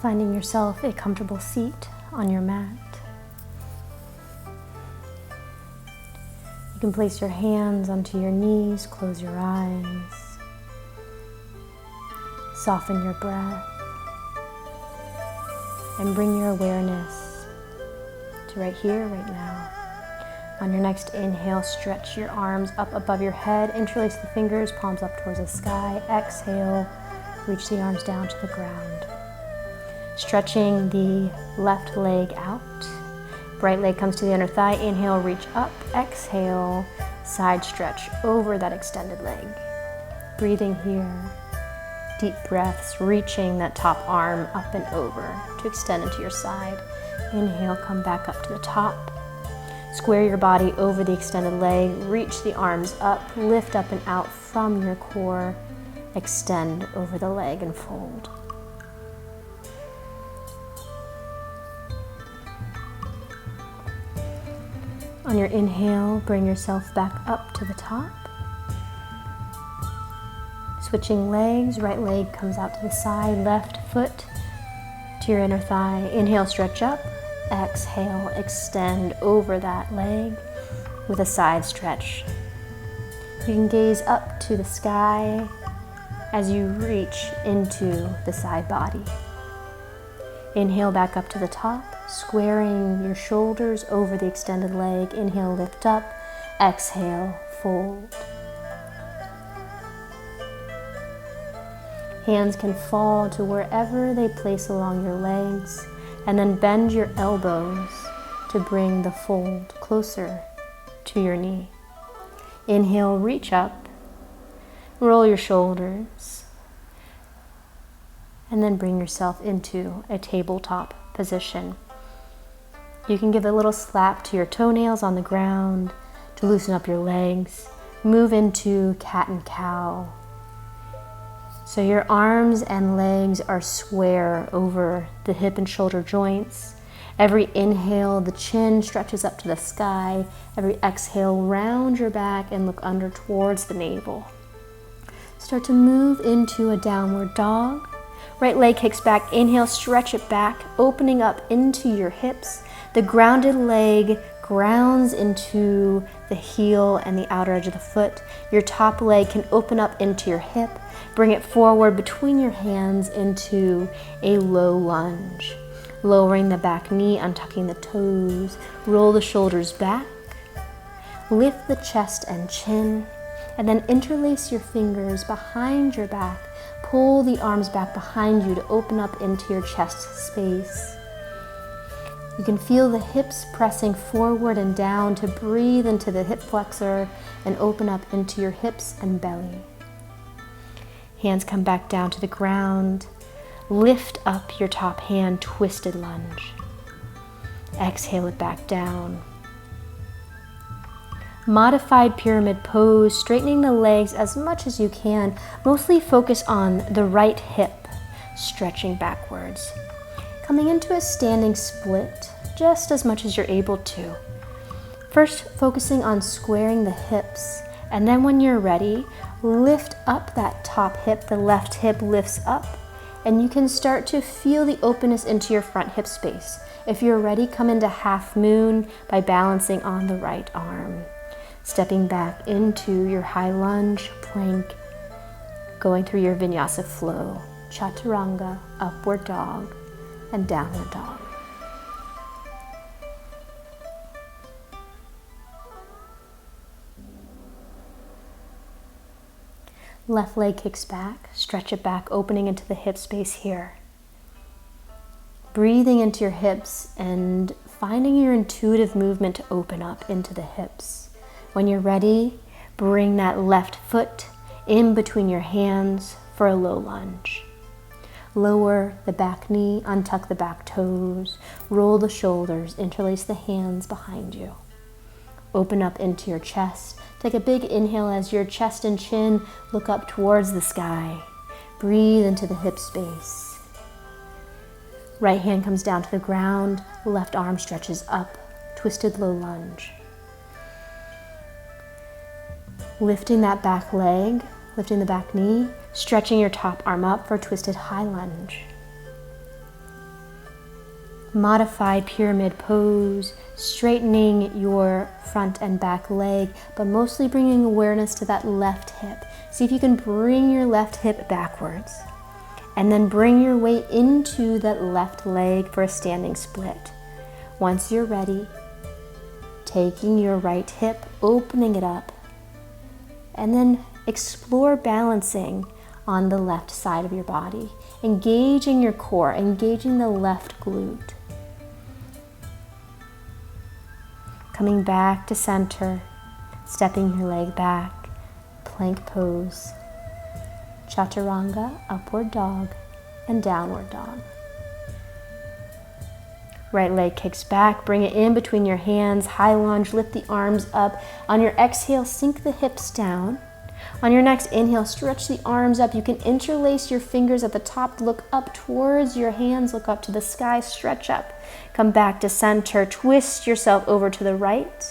Finding yourself a comfortable seat on your mat. You can place your hands onto your knees, close your eyes, soften your breath, and bring your awareness to right here, right now. On your next inhale, stretch your arms up above your head, interlace the fingers, palms up towards the sky. Exhale, reach the arms down to the ground. Stretching the left leg out. Right leg comes to the inner thigh. Inhale, reach up. Exhale, side stretch over that extended leg. Breathing here. Deep breaths, reaching that top arm up and over to extend into your side. Inhale, come back up to the top. Square your body over the extended leg. Reach the arms up, lift up and out from your core. Extend over the leg and fold. On your inhale, bring yourself back up to the top. Switching legs, right leg comes out to the side, left foot to your inner thigh. Inhale, stretch up. Exhale, extend over that leg with a side stretch. You can gaze up to the sky as you reach into the side body. Inhale, back up to the top, squaring your shoulders over the extended leg. Inhale, lift up. Exhale, fold. Hands can fall to wherever they place along your legs, and then bend your elbows to bring the fold closer to your knee. Inhale, reach up, roll your shoulders, and then bring yourself into a tabletop position. You can give a little slap to your toenails on the ground to loosen up your legs. Move into cat and cow. So your arms and legs are square over the hip and shoulder joints. Every inhale, the chin stretches up to the sky. Every exhale, round your back and look under towards the navel. Start to move into a downward dog. Right leg kicks back. Inhale, stretch it back, opening up into your hips. The grounded leg grounds into the heel and the outer edge of the foot. Your top leg can open up into your hip. Bring it forward between your hands into a low lunge. Lowering the back knee, untucking the toes. Roll the shoulders back. Lift the chest and chin. And then interlace your fingers behind your back. Pull the arms back behind you to open up into your chest space. You can feel the hips pressing forward and down to breathe into the hip flexor and open up into your hips and belly. Hands come back down to the ground. Lift up your top hand, twisted lunge. Exhale it back down. Modified pyramid pose, straightening the legs as much as you can. Mostly focus on the right hip, stretching backwards. Coming into a standing split, just as much as you're able to. First, focusing on squaring the hips, and then when you're ready, lift up that top hip. The left hip lifts up, and you can start to feel the openness into your front hip space. If you're ready, come into half moon by balancing on the right arm. Stepping back into your high lunge, plank, going through your vinyasa flow, chaturanga, upward dog, and downward dog. Left leg kicks back, stretch it back, opening into the hip space here. Breathing into your hips and finding your intuitive movement to open up into the hips. When you're ready, bring that left foot in between your hands for a low lunge. Lower the back knee, untuck the back toes, roll the shoulders, interlace the hands behind you. Open up into your chest. Take a big inhale as your chest and chin look up towards the sky. Breathe into the hip space. Right hand comes down to the ground, left arm stretches up, twisted low lunge. Lifting that back leg, lifting the back knee, stretching your top arm up for twisted high lunge. Modified pyramid pose, straightening your front and back leg, but mostly bringing awareness to that left hip. See if you can bring your left hip backwards, and then bring your weight into that left leg for a standing split. Once you're ready, taking your right hip, opening it up, and then explore balancing on the left side of your body, engaging your core, engaging the left glute. Coming back to center, stepping your leg back, plank pose, chaturanga, upward dog, and downward dog. Right leg kicks back, bring it in between your hands, high lunge, lift the arms up. On your exhale, sink the hips down. On your next inhale, stretch the arms up. You can interlace your fingers at the top, look up towards your hands, look up to the sky, stretch up. Come back to center, twist yourself over to the right.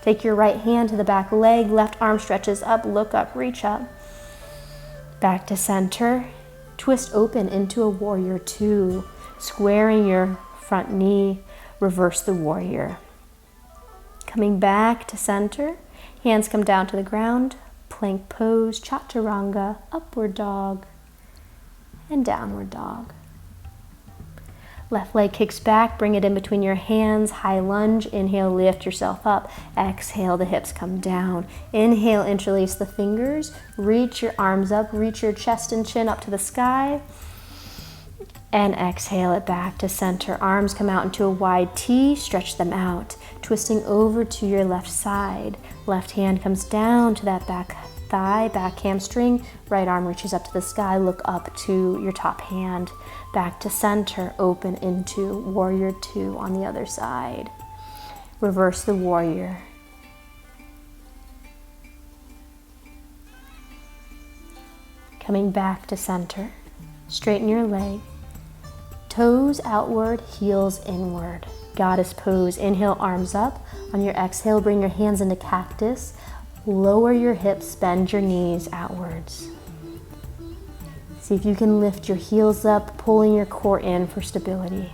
Take your right hand to the back leg, left arm stretches up, look up, reach up. Back to center, twist open into a warrior two, squaring your front knee, reverse the warrior. Coming back to center, hands come down to the ground, plank pose, chaturanga, upward dog, and downward dog. Left leg kicks back, bring it in between your hands, high lunge, inhale, lift yourself up, exhale, the hips come down. Inhale, interlace the fingers, reach your arms up, reach your chest and chin up to the sky, and exhale it back to center. Arms come out into a wide T, stretch them out, twisting over to your left side. Left hand comes down to that back thigh, back hamstring. Right arm reaches up to the sky, look up to your top hand. Back to center, open into warrior two on the other side. Reverse the warrior. Coming back to center, straighten your leg. Toes outward, heels inward. Goddess pose. Inhale, arms up. On your exhale, bring your hands into cactus. Lower your hips, bend your knees outwards. See if you can lift your heels up, pulling your core in for stability.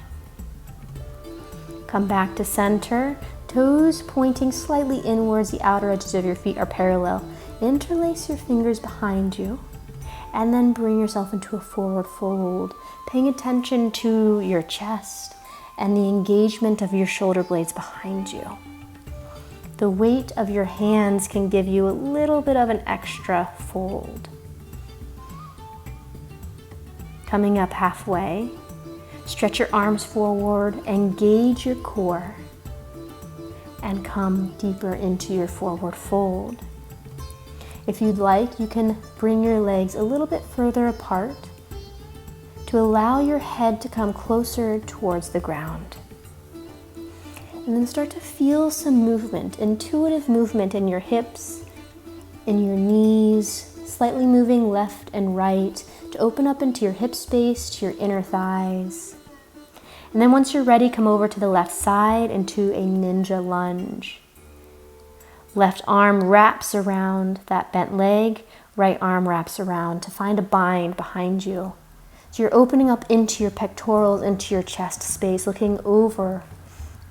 Come back to center. Toes pointing slightly inwards. The outer edges of your feet are parallel. Interlace your fingers behind you, and then bring yourself into a forward fold, paying attention to your chest and the engagement of your shoulder blades behind you. The weight of your hands can give you a little bit of an extra fold. Coming up halfway, stretch your arms forward, engage your core, and come deeper into your forward fold. If you'd like, you can bring your legs a little bit further apart to allow your head to come closer towards the ground. And then start to feel some movement, intuitive movement in your hips, in your knees, slightly moving left and right to open up into your hip space, to your inner thighs. And then once you're ready, come over to the left side into a ninja lunge. Left arm wraps around that bent leg, right arm wraps around to find a bind behind you. So you're opening up into your pectorals, into your chest space, looking over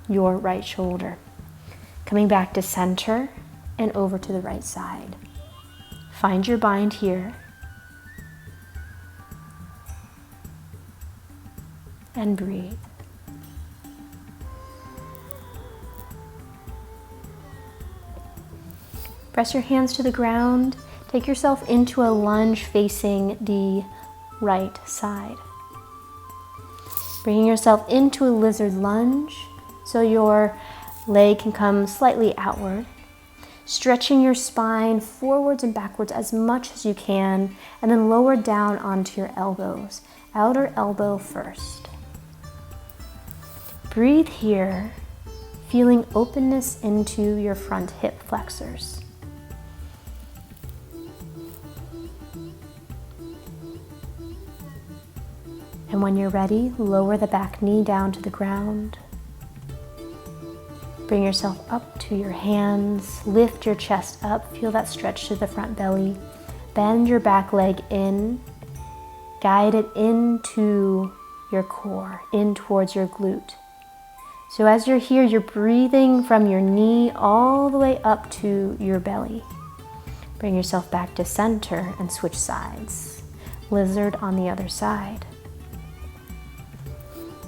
your right shoulder. Coming back to center and over to the right side. Find your bind here. And breathe. Press your hands to the ground. Take yourself into a lunge facing the right side. Bringing yourself into a lizard lunge so your leg can come slightly outward. Stretching your spine forwards and backwards as much as you can, and then lower down onto your elbows. Outer elbow first. Breathe here, feeling openness into your front hip flexors. And when you're ready, lower the back knee down to the ground. Bring yourself up to your hands, lift your chest up, feel that stretch to the front belly. Bend your back leg in, guide it into your core, in towards your glute. So as you're here, you're breathing from your knee all the way up to your belly. Bring yourself back to center and switch sides. Lizard on the other side.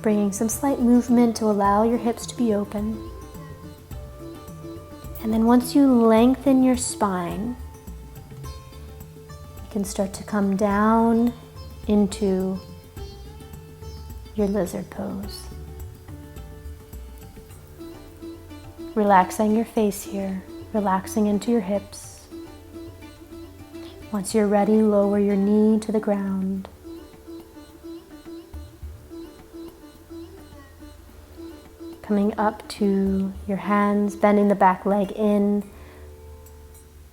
Bringing some slight movement to allow your hips to be open. And then once you lengthen your spine, you can start to come down into your lizard pose. Relaxing your face here, relaxing into your hips. Once you're ready, lower your knee to the ground. Coming up to your hands, bending the back leg in,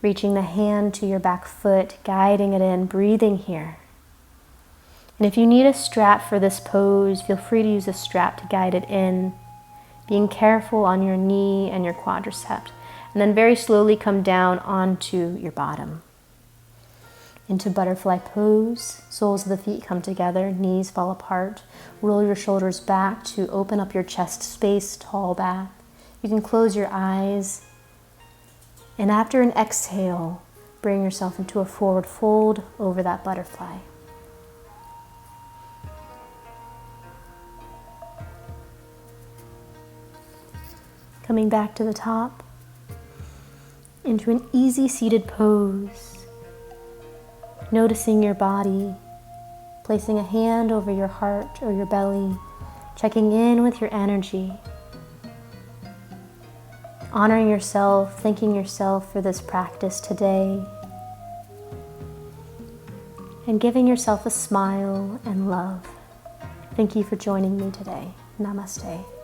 reaching the hand to your back foot, guiding it in, breathing here. And if you need a strap for this pose, feel free to use a strap to guide it in, being careful on your knee and your quadricep. And then very slowly come down onto your bottom. Into butterfly pose, soles of the feet come together, knees fall apart. Roll your shoulders back to open up your chest space, tall back. You can close your eyes. And after an exhale, bring yourself into a forward fold over that butterfly. Coming back to the top, into an easy seated pose. Noticing your body, placing a hand over your heart or your belly, checking in with your energy. Honoring yourself, thanking yourself for this practice today. And giving yourself a smile and love. Thank you for joining me today. Namaste.